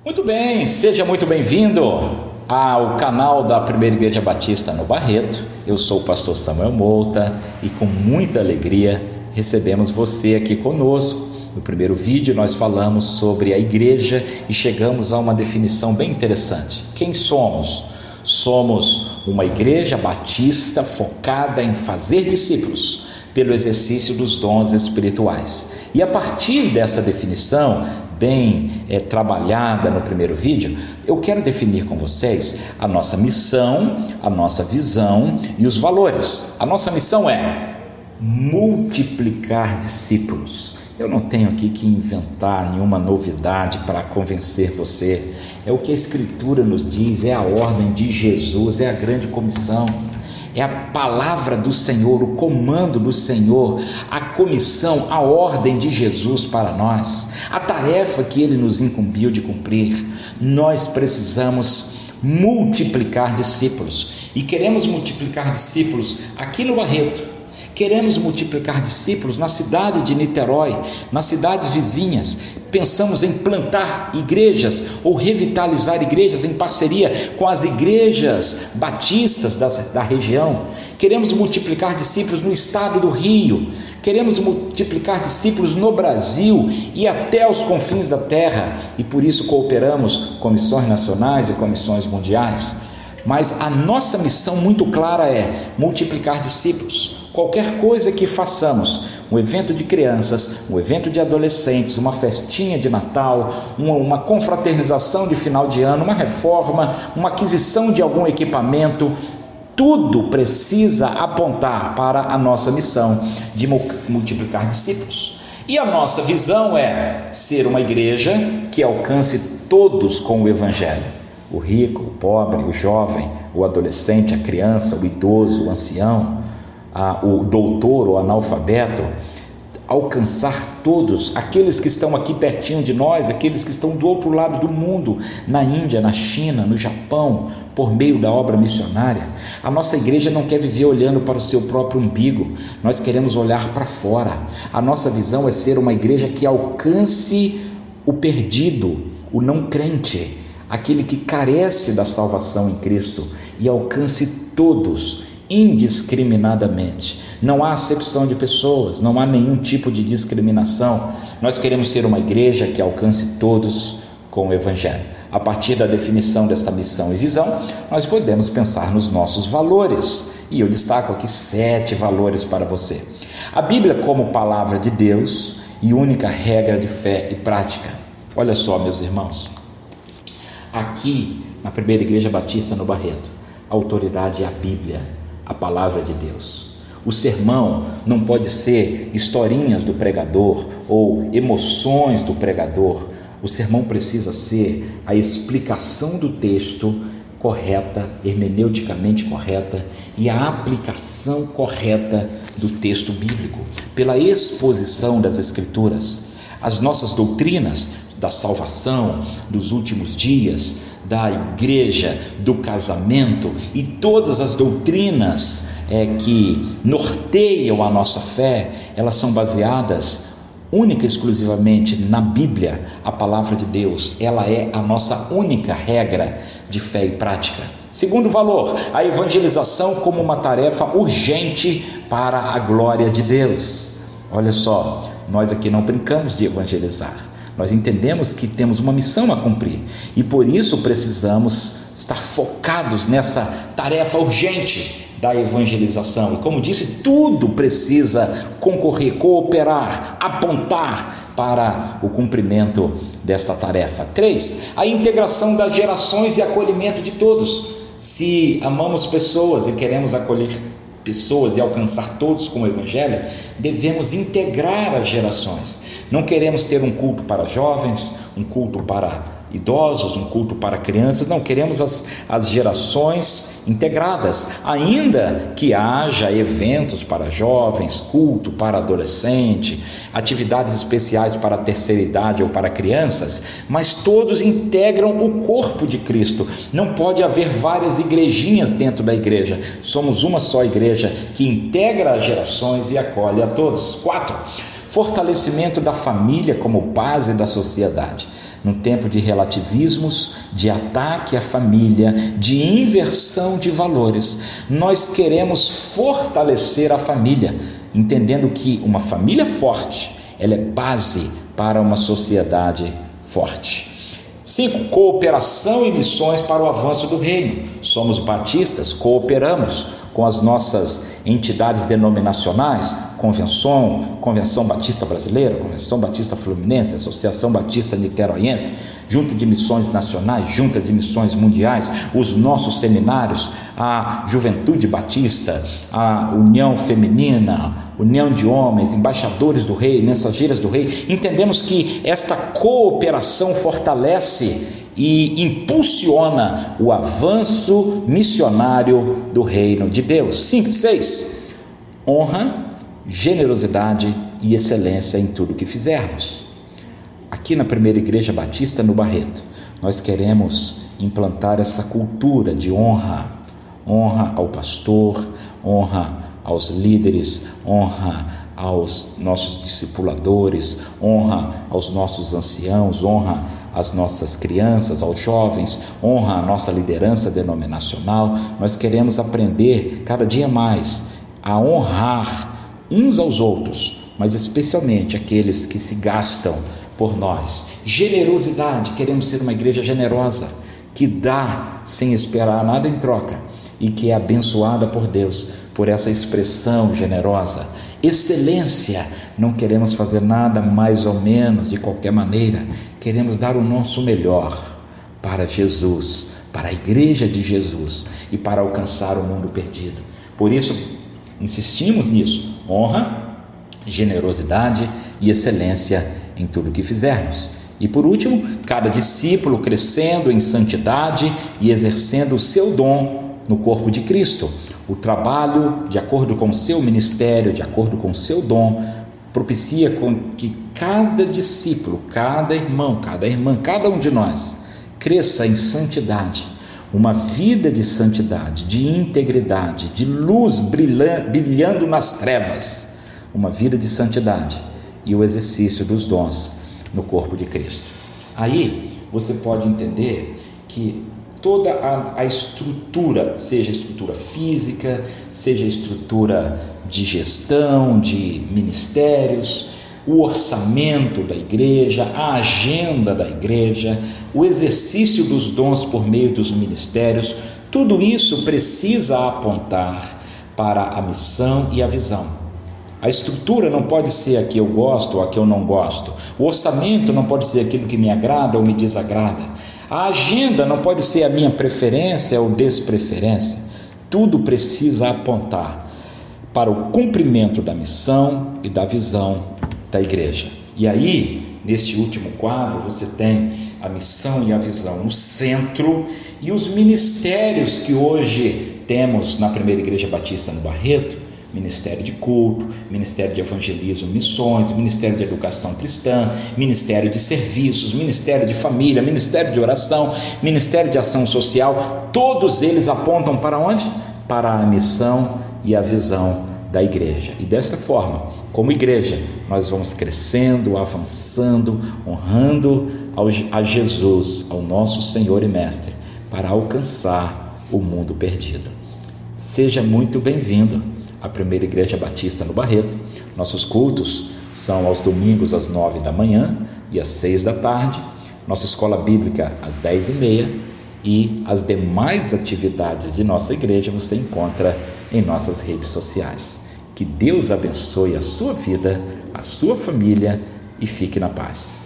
Muito bem, seja muito bem-vindo ao canal da Primeira Igreja Batista no Barreto. Eu sou o pastor Samuel Mouta e com muita alegria recebemos você aqui conosco. No primeiro vídeo nós falamos sobre a igreja e chegamos a uma definição bem interessante. Quem somos? Somos uma igreja batista focada em fazer discípulos pelo exercício dos dons espirituais. E a partir dessa definição bem trabalhada no primeiro vídeo, eu quero definir com vocês a nossa missão, a nossa visão e os valores. A nossa missão é multiplicar discípulos. Eu não tenho aqui que inventar nenhuma novidade para convencer você. É o que a Escritura nos diz, é a ordem de Jesus, é a grande comissão. É a palavra do Senhor, o comando do Senhor, a comissão, a ordem de Jesus para nós, a tarefa que Ele nos incumbiu de cumprir. Nós precisamos multiplicar discípulos e queremos multiplicar discípulos aqui no Barreto. Queremos multiplicar discípulos na cidade de Niterói, nas cidades vizinhas. Pensamos em plantar igrejas ou revitalizar igrejas em parceria com as igrejas batistas da região. Queremos multiplicar discípulos no estado do Rio. Queremos multiplicar discípulos no Brasil e até os confins da terra. E por isso cooperamos com missões nacionais e com missões mundiais. Mas a nossa missão muito clara é multiplicar discípulos. Qualquer coisa que façamos, um evento de crianças, um evento de adolescentes, uma festinha de Natal, uma confraternização de final de ano, uma reforma, uma aquisição de algum equipamento, tudo precisa apontar para a nossa missão de multiplicar discípulos. E a nossa visão é ser uma igreja que alcance todos com o Evangelho. O rico, o pobre, o jovem, o adolescente, a criança, o idoso, o ancião, o doutor, o analfabeto, alcançar todos, aqueles que estão aqui pertinho de nós, aqueles que estão do outro lado do mundo, na Índia, na China, no Japão, por meio da obra missionária. A nossa igreja não quer viver olhando para o seu próprio umbigo, nós queremos olhar para fora. A nossa visão é ser uma igreja que alcance o perdido, o não crente, aquele que carece da salvação em Cristo e alcance todos indiscriminadamente. Não há acepção de pessoas, não há nenhum tipo de discriminação. Nós queremos ser uma igreja que alcance todos com o Evangelho. A partir da definição dessa missão e visão, nós podemos pensar nos nossos valores. E eu destaco aqui 7 valores para você. A Bíblia como palavra de Deus e única regra de fé e prática. Olha só, meus irmãos. Aqui na Primeira Igreja Batista no Barreto, a autoridade é a Bíblia, a palavra de Deus. O sermão não pode ser historinhas do pregador ou emoções do pregador. O sermão precisa ser a explicação do texto correta, hermeneuticamente correta, e a aplicação correta do texto bíblico, pela exposição das Escrituras. As nossas doutrinas da salvação, dos últimos dias, da igreja, do casamento e todas as doutrinas que norteiam a nossa fé, elas são baseadas única e exclusivamente na Bíblia, a palavra de Deus. Ela é a nossa única regra de fé e prática. Segundo valor, a evangelização como uma tarefa urgente para a glória de Deus. Olha só, nós aqui não brincamos de evangelizar. Nós entendemos que temos uma missão a cumprir e por isso precisamos estar focados nessa tarefa urgente da evangelização. E como disse, tudo precisa concorrer, cooperar, apontar para o cumprimento desta tarefa. 3. A integração das gerações e acolhimento de todos. Se amamos pessoas e queremos acolher pessoas e alcançar todos com o Evangelho, devemos integrar as gerações. Não queremos ter um culto para jovens, um culto para idosos, um culto para crianças. Não, queremos as gerações integradas, ainda que haja eventos para jovens, culto para adolescente, atividades especiais para a terceira idade ou para crianças, mas todos integram o corpo de Cristo. Não pode haver várias igrejinhas dentro da igreja. Somos uma só igreja que integra as gerações e acolhe a todos. 4. Fortalecimento da família como base da sociedade. num tempo de relativismos, de ataque à família, de inversão de valores. Nós queremos fortalecer a família, entendendo que uma família forte, ela é base para uma sociedade forte. 5. Cooperação e missões para o avanço do reino. Somos batistas, cooperamos com as nossas entidades denominacionais, Convenção Batista Brasileira, Convenção Batista Fluminense, Associação Batista Niteroiense, Junta de Missões Nacionais, Junta de Missões Mundiais, os nossos seminários, a Juventude Batista, a União Feminina, União de Homens, Embaixadores do Rei, Mensageiras do Rei. Entendemos que esta cooperação fortalece e impulsiona o avanço missionário do reino de Deus. 5 e 6. Honra, generosidade e excelência em tudo que fizermos. Aqui na Primeira Igreja Batista no Barreto, nós queremos implantar essa cultura de honra. Honra ao pastor, honra aos líderes, honra aos nossos discipuladores, honra aos nossos anciãos, honra às nossas crianças, aos jovens, honra à nossa liderança denominacional. Nós queremos aprender cada dia mais a honrar uns aos outros, mas especialmente aqueles que se gastam por nós. Generosidade, queremos ser uma igreja generosa, que dá sem esperar nada em troca e que é abençoada por Deus por essa expressão generosa. Excelência, não queremos fazer nada mais ou menos de qualquer maneira, queremos dar o nosso melhor para Jesus, para a igreja de Jesus e para alcançar o mundo perdido. Por isso, insistimos nisso: honra, generosidade e excelência em tudo que fizermos. E por último, cada discípulo crescendo em santidade e exercendo o seu dom no corpo de Cristo. O trabalho, de acordo com o seu ministério, de acordo com o seu dom, propicia com que cada discípulo, cada irmão, cada irmã, cada um de nós cresça em santidade, uma vida de santidade, de integridade, de luz brilhando nas trevas, uma vida de santidade e o exercício dos dons no corpo de Cristo. Aí você pode entender que toda a estrutura, seja a estrutura física, seja a estrutura de gestão, de ministérios, o orçamento da igreja, a agenda da igreja, o exercício dos dons por meio dos ministérios, tudo isso precisa apontar para a missão e a visão. A estrutura não pode ser a que eu gosto ou a que eu não gosto. O orçamento não pode ser aquilo que me agrada ou me desagrada. A agenda não pode ser a minha preferência ou despreferência. Tudo precisa apontar para o cumprimento da missão e da visão da igreja. E aí, neste último quadro, você tem a missão e a visão no centro e os ministérios que hoje temos na Primeira Igreja Batista no Barreto: Ministério de Culto, Ministério de Evangelismo e Missões, Ministério de Educação Cristã, Ministério de Serviços, Ministério de Família, Ministério de Oração, Ministério de Ação Social. Todos eles apontam para onde? Para a missão e a visão da igreja. E desta forma, como igreja, nós vamos crescendo, avançando, honrando a Jesus, ao nosso Senhor e Mestre, para alcançar o mundo perdido. Seja muito bem-vindo à Primeira Igreja Batista no Barreto. Nossos cultos são aos domingos às 9 da manhã e às 6 da tarde, nossa escola bíblica às 10h30, e as demais atividades de nossa igreja você encontra em nossas redes sociais. Que Deus abençoe a sua vida, a sua família, e fique na paz.